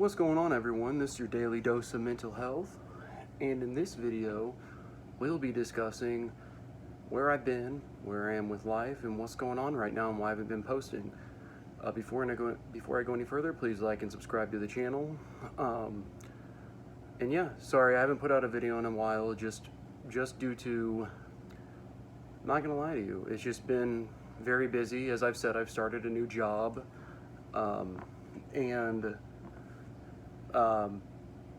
What's going on, everyone? This is your daily dose of mental health, and in this video we'll be discussing where I've been, where I am with life, and what's going on right now and why I haven't been posting. Before I go any further, please like and subscribe to the channel. And yeah, sorry I haven't put out a video in a while, just due to, I'm not gonna lie to you, it's just been very busy. As I've said, I've started a new job, and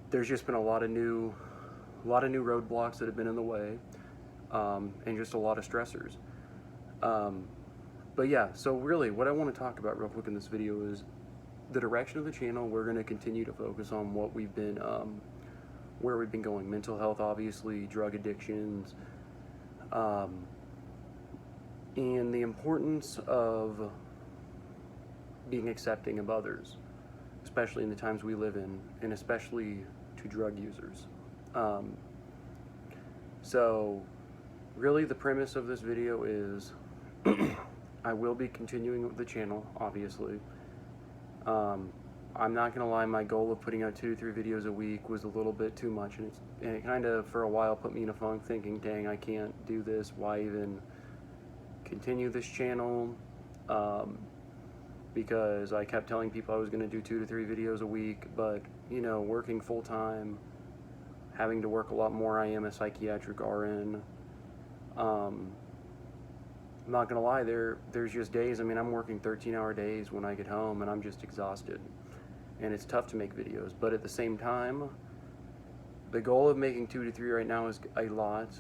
there's just been a lot of new roadblocks that have been in the way, and just a lot of stressors. But yeah, so really what I want to talk about real quick in this video is the direction of the channel. We're going to continue to focus on what we've been, where we've been going. Mental health, obviously, drug addictions, and the importance of being accepting of others, especially in the times we live in, and especially to drug users. So really the premise of this video is I will be continuing with the channel, obviously. I'm not gonna lie, my goal of putting out 2 to 3 videos a week was a little bit too much, and it kind of for a while put me in a funk, thinking, dang, I can't do this, why even continue this channel? Because I kept telling people I was going to do 2 to 3 videos a week, but, you know, working full-time, having to work a lot more. I am a psychiatric RN. I'm not going to lie, there's just days, I mean, I'm working 13-hour days when I get home, and I'm just exhausted. And it's tough to make videos, but at the same time, the goal of making 2 to 3 right now is a lot,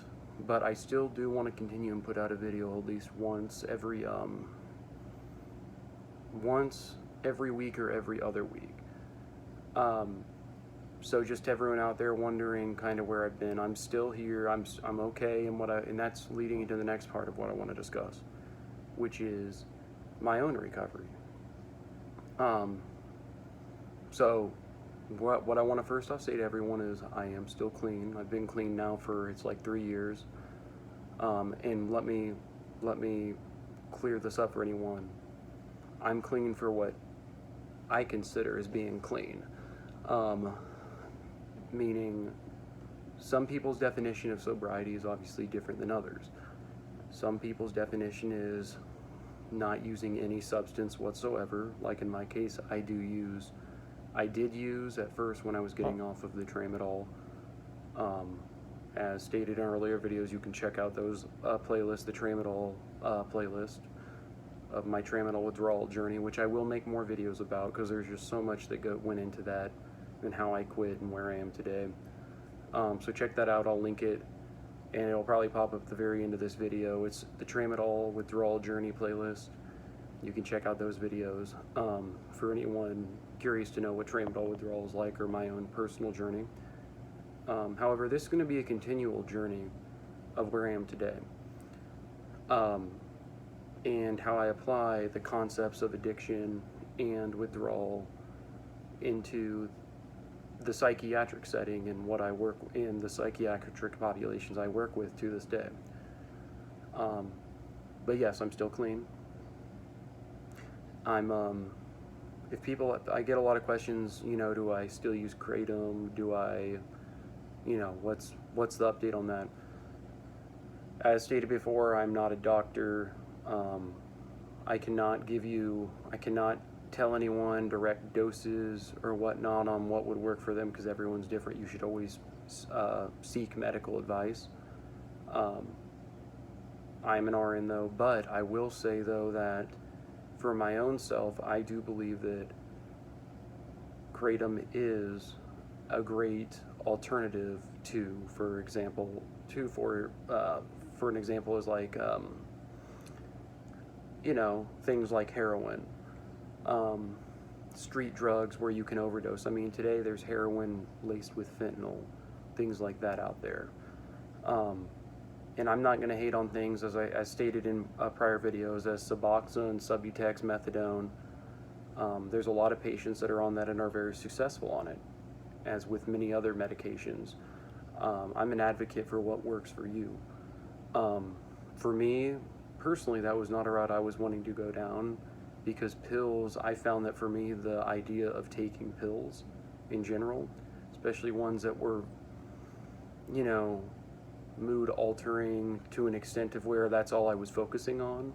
but I still do want to continue and put out a video at least once every week or every other week. So just everyone out there wondering kind of where I've been, I'm still here, I'm okay, and that's leading into the next part of what I want to discuss, which is my own recovery. So what I want to first off say to everyone is I am still clean. I've been clean now for, it's like 3 years. And let me clear this up for anyone. I'm clean for what I consider as being clean. Meaning some people's definition of sobriety is obviously different than others. Some people's definition is not using any substance whatsoever. Like in my case, I did use at first when I was getting off of the tramadol. As stated in earlier videos, you can check out those playlists, the tramadol playlist of my tramadol withdrawal journey, which I will make more videos about because there's just so much that went into that and how I quit and where I am today. So check that out. I'll link it, and it'll probably pop up at the very end of this video. It's the tramadol withdrawal journey playlist. You can check out those videos for anyone curious to know what tramadol withdrawal is like or my own personal journey. However, this is going to be a continual journey of where I am today, and how I apply the concepts of addiction and withdrawal into the psychiatric setting and what I work in, the psychiatric populations I work with to this day. But yes, I'm still clean. I get a lot of questions, you know, do I still use kratom? Do I, you know, what's the update on that? As stated before, I'm not a doctor. I cannot tell anyone direct doses or whatnot on what would work for them because everyone's different. You should always seek medical advice. I'm an RN though, but I will say though that for my own self, I do believe that kratom is a great alternative to, for an example is like, you know, things like heroin, street drugs where you can overdose. I mean, today there's heroin laced with fentanyl, things like that out there. And I'm not going to hate on things, as stated in prior videos, as Suboxone, Subutex, Methadone. There's a lot of patients that are on that and are very successful on it, as with many other medications. I'm an advocate for what works for you. For me, personally, that was not a route I was wanting to go down, because pills, I found that for me, the idea of taking pills in general, especially ones that were, you know, mood altering to an extent of where that's all I was focusing on.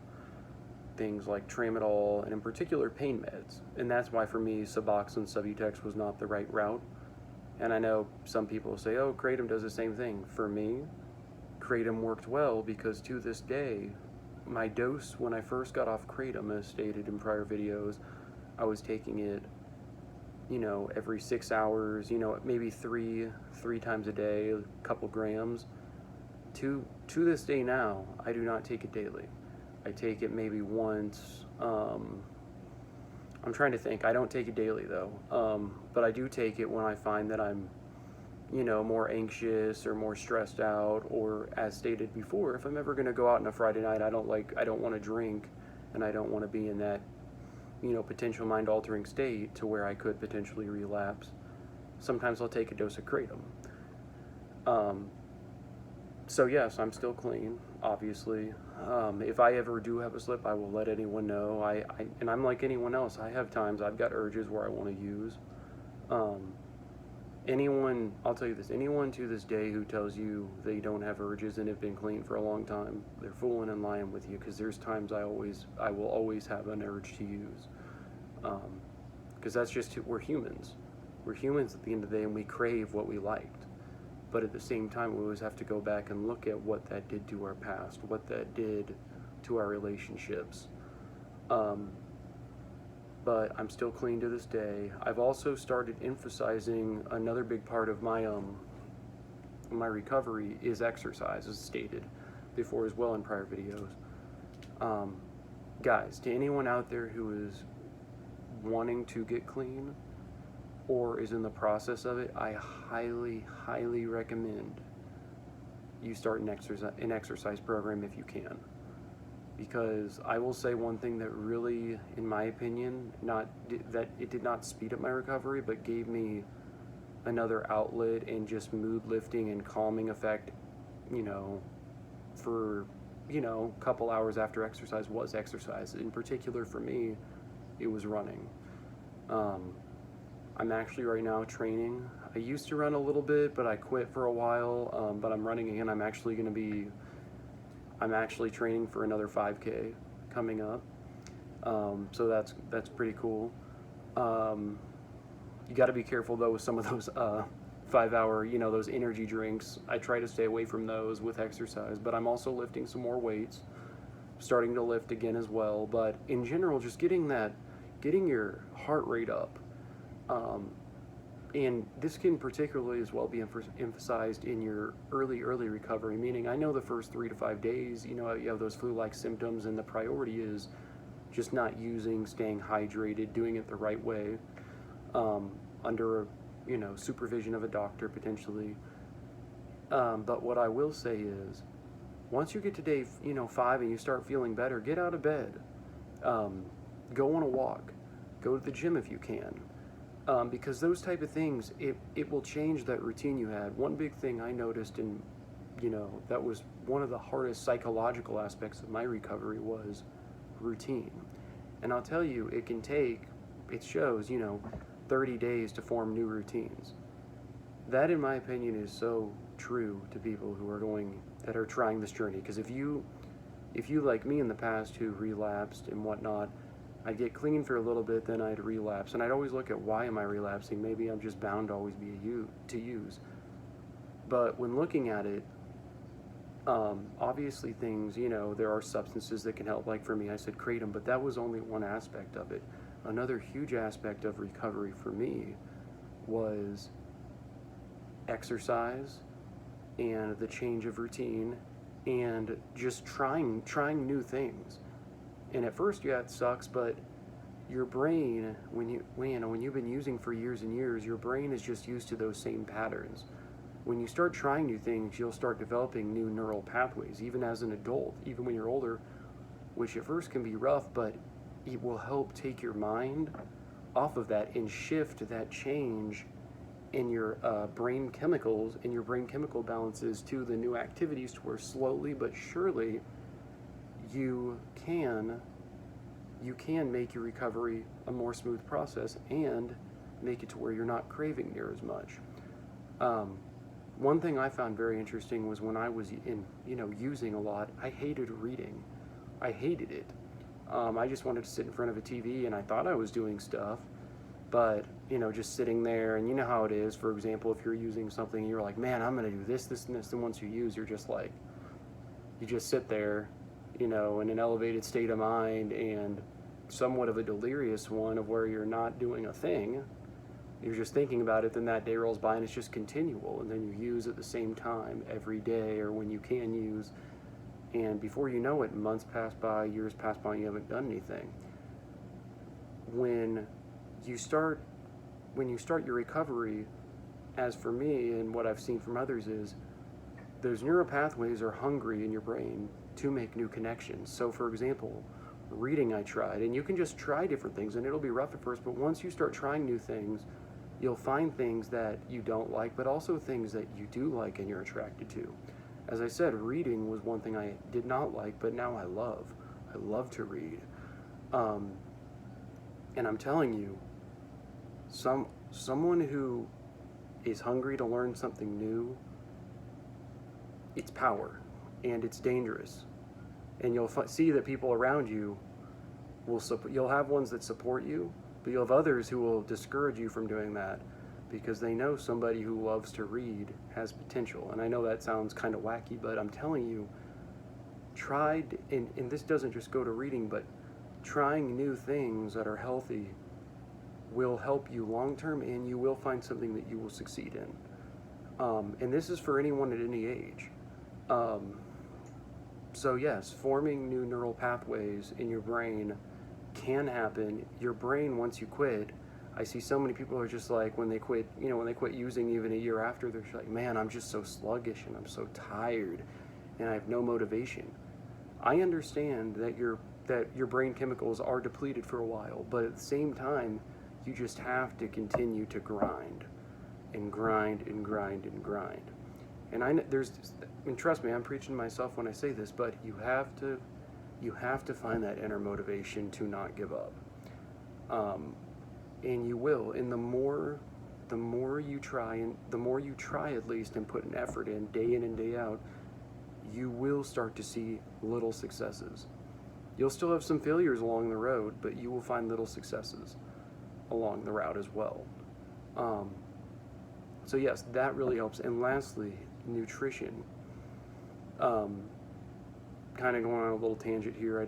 Things like tramadol, and in particular pain meds. And that's why for me, Suboxone Subutex was not the right route. And I know some people say, oh, Kratom does the same thing. For me, Kratom worked well because to this day, my dose when I first got off Kratom, as stated in prior videos, I was taking it, you know, every 6 hours, you know, maybe three times a day, a couple grams. To this day now, I do not take it daily. I take it maybe once. I'm trying to think. I don't take it daily though, but I do take it when I find that I'm, you know, more anxious or more stressed out, or as stated before, if I'm ever going to go out on a Friday night, I don't want to drink, and I don't want to be in that, you know, potential mind-altering state to where I could potentially relapse. Sometimes I'll take a dose of Kratom. So yes, I'm still clean, obviously. If I ever do have a slip, I will let anyone know. And I'm like anyone else. I have times I've got urges where I want to use. I'll tell you this, anyone to this day who tells you they don't have urges and have been clean for a long time, they're fooling and lying with you, because there's times I will always have an urge to use. Because that's just, we're humans. We're humans at the end of the day, and we crave what we liked. But at the same time, we always have to go back and look at what that did to our past, what that did to our relationships. But I'm still clean to this day. I've also started emphasizing another big part of my recovery is exercise, as stated before as well in prior videos. Guys, to anyone out there who is wanting to get clean or is in the process of it, I highly, highly recommend you start an exercise program if you can. Because I will say one thing that really, in my opinion, that it did not speed up my recovery, but gave me another outlet and just mood lifting and calming effect, you know, for, you know, a couple hours after exercise was exercise. In particular for me, it was running. I'm actually right now training. I used to run a little bit, but I quit for a while, but I'm running again. I'm actually training for another 5K coming up. So that's pretty cool. You got to be careful though with some of those 5-hour, you know, those energy drinks. I try to stay away from those with exercise, but I'm also lifting some more weights, starting to lift again as well. But in general, just getting your heart rate up. And this can particularly as well be emphasized in your early recovery, meaning I know the first 3 to 5 days, you know, you have those flu-like symptoms, and the priority is just not using, staying hydrated, doing it the right way, under, you know, supervision of a doctor potentially. But what I will say is, once you get to day, 5 and you start feeling better, get out of bed, go on a walk, go to the gym if you can. Because those type of things, it will change that routine you had. One big thing I noticed, and that was one of the hardest psychological aspects of my recovery, was routine. And I'll tell you, it shows 30 days to form new routines. That, in my opinion, is so true to people that are trying this journey. Because if you like me in the past who relapsed and whatnot, I'd get clean for a little bit, then I'd relapse. And I'd always look at, why am I relapsing? Maybe I'm just bound to always be to use. But when looking at it, obviously things, there are substances that can help. Like for me, I said Kratom, but that was only one aspect of it. Another huge aspect of recovery for me was exercise and the change of routine and just trying new things. And at first, yeah, it sucks, but your brain, when you've been using for years and years, your brain is just used to those same patterns. When you start trying new things, you'll start developing new neural pathways, even as an adult, even when you're older, which at first can be rough, but it will help take your mind off of that and shift that change in your brain chemicals and your brain chemical balances to the new activities, to where slowly but surely you can make your recovery a more smooth process and make it to where you're not craving near as much. One thing I found very interesting was when I was using a lot, I hated reading. I hated it. I just wanted to sit in front of a TV, and I thought I was doing stuff, but just sitting there, and you know how it is. For example, if you're using something, you're like, man, I'm gonna do this, this, and this, and once you use, you're just like, you just sit there, in an elevated state of mind and somewhat of a delirious one of where you're not doing a thing. You're just thinking about it, then that day rolls by and it's just continual, and then you use at the same time every day or when you can use, and before you know it, months pass by, years pass by, and you haven't done anything. When you start your recovery, as for me and what I've seen from others, is those neural pathways are hungry in your brain to make new connections. So for example, reading I tried, and you can just try different things, and it'll be rough at first, but once you start trying new things, you'll find things that you don't like, but also things that you do like and you're attracted to. As I said, reading was one thing I did not like, but now I love. I love to read. And I'm telling you, someone who is hungry to learn something new, it's power, and it's dangerous. And you'll see that people around you you'll have ones that support you, but you'll have others who will discourage you from doing that because they know somebody who loves to read has potential. And I know that sounds kind of wacky, but I'm telling you, and this doesn't just go to reading, but trying new things that are healthy will help you long term, and you will find something that you will succeed in. And this is for anyone at any age. So yes, forming new neural pathways in your brain can happen. Your brain, once you quit, I see so many people are just like, when they quit using even a year after, they're just like, man, I'm just so sluggish and I'm so tired and I have no motivation. I understand that your brain chemicals are depleted for a while, but at the same time, you just have to continue to grind and grind and grind and grind. And trust me, I'm preaching to myself when I say this, but you have to find that inner motivation to not give up. And you will. And the more you try, and the more you try at least and put an effort in and day out, you will start to see little successes. You'll still have some failures along the road, but you will find little successes along the route as well. So yes, that really helps. And lastly, nutrition. Kind of going on a little tangent here.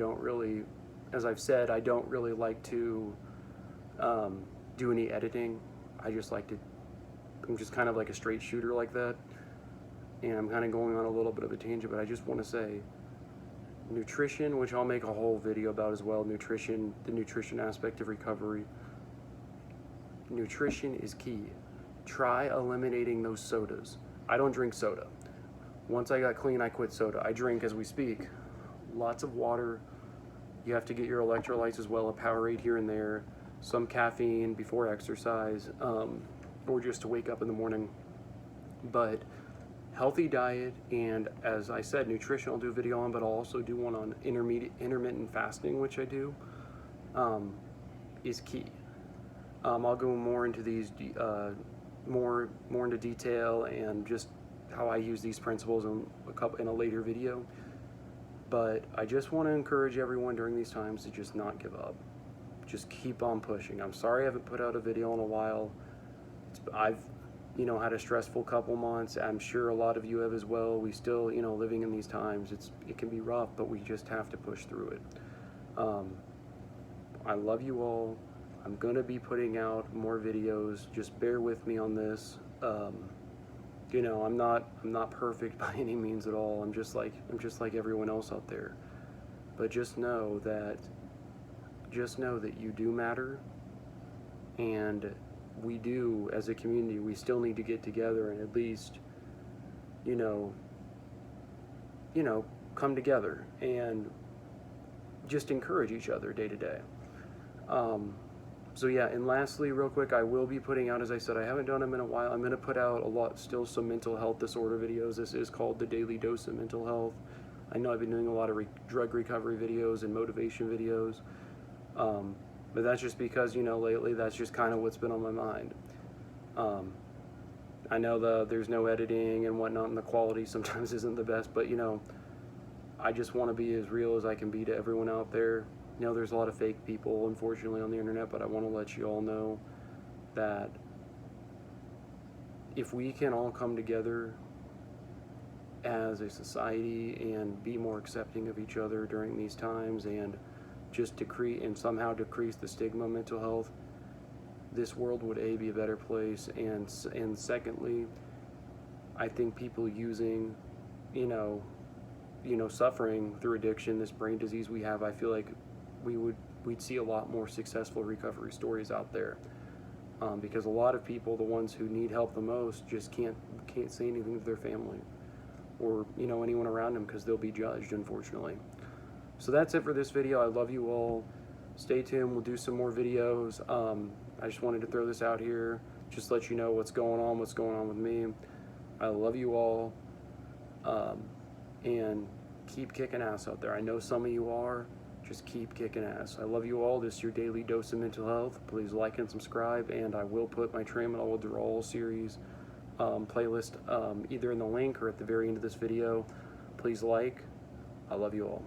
As I've said, I don't really like to do any editing. I'm just kind of like a straight shooter like that. And I'm kind of going on a little bit of a tangent, but I just want to say nutrition, which I'll make a whole video about as well, the nutrition aspect of recovery. Nutrition is key. Try eliminating those sodas. I don't drink soda. Once I got clean, I quit soda. I drink, as we speak, lots of water. You have to get your electrolytes as well, a Powerade here and there, some caffeine before exercise, or just to wake up in the morning. But healthy diet, and as I said, nutrition I'll do a video on, but I'll also do one on intermittent fasting, which I do, is key. I'll go more into these, more into detail and just how I use these principles in a later video. But I just want to encourage everyone during these times to just not give up. Just keep on pushing. I'm sorry I haven't put out a video in a while. I've had a stressful couple months. I'm sure a lot of you have as well. We still, living in these times, it can be rough, but we just have to push through it. I love you all. I'm gonna be putting out more videos. Just bear with me on this. I'm not perfect by any means at all. I'm just like everyone else out there. But just know that you do matter, and we do, as a community, we still need to get together and at least, come together and just encourage each other day to day. So yeah, and lastly, real quick, I will be putting out, as I said, I haven't done them in a while. I'm going to put out some mental health disorder videos. This is called the Daily Dose of Mental Health. I know I've been doing a lot of drug recovery videos and motivation videos. But that's just because, you know, lately that's just kind of what's been on my mind. I know there's no editing and whatnot, and the quality sometimes isn't the best, but, you know, I just want to be as real as I can be to everyone out there. You know, there's a lot of fake people, unfortunately, on the internet, but I want to let you all know that if we can all come together as a society and be more accepting of each other during these times, and just decrease and somehow decrease the stigma of mental health, this world would be a better place. And secondly, I think people using, you know, suffering through addiction, this brain disease we have, I feel like we'd see a lot more successful recovery stories out there, because a lot of people, the ones who need help the most, just can't say anything to their family or, you know, anyone around them, because they'll be judged, unfortunately. So that's it for this video. I love you all. Stay tuned. We'll do some more videos. I just wanted to throw this out here, just let you know what's going on with me. I love you all, and keep kicking ass out there. I know some of you are. Just keep kicking ass. I love you all. This is your daily dose of mental health. Please like and subscribe, and I will put my tramadol withdrawal series playlist either in the link or at the very end of this video. Please like. I love you all.